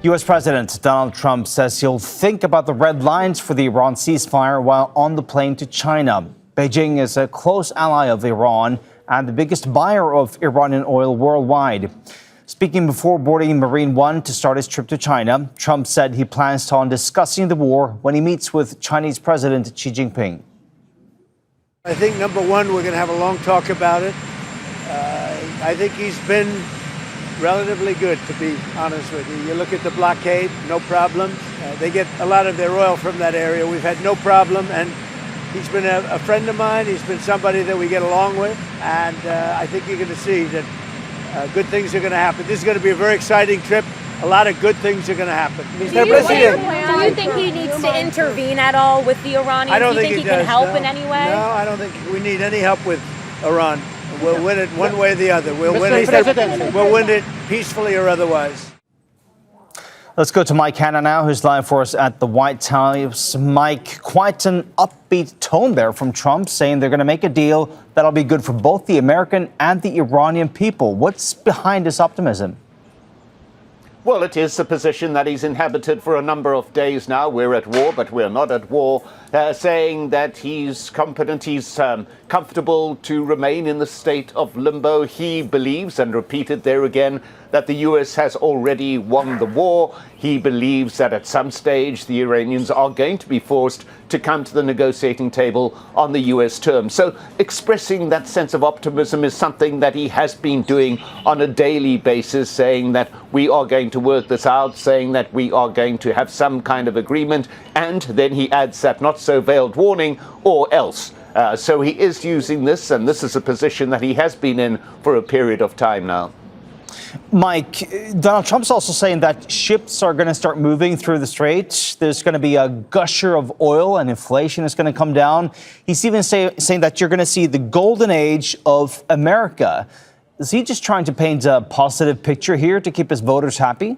U.S. President Donald Trump says he'll think about the red lines for the Iran ceasefire while on the plane to China. Beijing is a close ally of Iran and the biggest buyer of Iranian oil worldwide. Speaking before boarding Marine One to start his trip to China, Trump said he plans on discussing the war when he meets with Chinese President Xi Jinping. I think, number one, we're going to have a long talk about it. I think he's been relatively good, to be honest with you. You look at the blockade, no problem. They get a lot of their oil from that area. We've had no problem, and he's been a friend of mine. He's been somebody that we get along with, and I think you're going to see that good things are going to happen. This is going to be a very exciting trip. A lot of good things are going to happen. Do you think he needs to intervene at all with the Iranians? I don't Do you think think he he can does, help no. in any way? No, I don't think we need any help with Iran. We'll win it one way or the other. We'll win it peacefully or otherwise. Let's go to Kehna now, who's live for us at the White House. Mike, quite an upbeat tone there from Trump, saying they're going to make a deal that'll be good for both the American and the Iranian people. What's behind this optimism? Well, it is a position that he's inhabited for a number of days now. We're at war, but we're not at war, saying that he's confident, he's comfortable to remain in the state of limbo. He believes, and repeated there again, that the US has already won the war. He believes that at some stage the Iranians are going to be forced to come to the negotiating table on the US terms. So expressing that sense of optimism is something that he has been doing on a daily basis, saying that we are going to work this out, saying that we are going to have some kind of agreement, and then he adds that not so veiled warning, or else. So he is using this, and this is a position that he has been in for a period of time now. Mike, Donald Trump's also saying that ships are going to start moving through the Strait. There's going to be a gusher of oil and inflation is going to come down. He's even saying that you're going to see the golden age of America. Is he just trying to paint a positive picture here to keep his voters happy?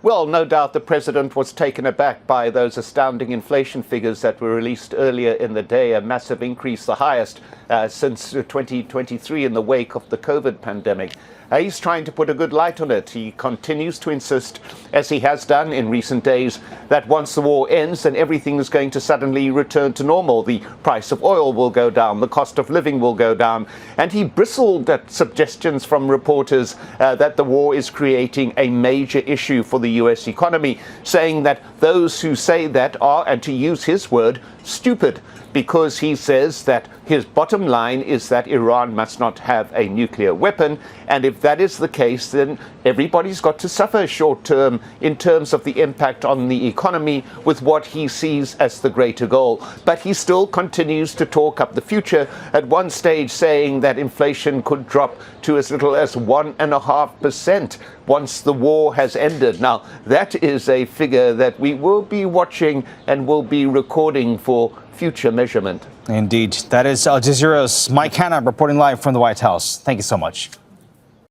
Well, no doubt the president was taken aback by those astounding inflation figures that were released earlier in the day, a massive increase, the highest since 2023 in the wake of the COVID pandemic. He's trying to put a good light on it. He continues to insist, as he has done in recent days, that once the war ends, then everything is going to suddenly return to normal. The price of oil will go down, the cost of living will go down. And he bristled at suggestions from reporters that the war is creating a major issue for the US economy, saying that those who say that are, and to use his word, stupid, because he says that his bottom line is that Iran must not have a nuclear weapon. And if that is the case, then everybody's got to suffer short term in terms of the impact on the economy with what he sees as the greater goal. But he still continues to talk up the future, at one stage saying that inflation could drop to as little as 1.5% once the war has ended. Now, that is a figure that we will be watching and will be recording for future measurement. Indeed. That is Al Jazeera's Kehna reporting live from the White House. Thank you so much.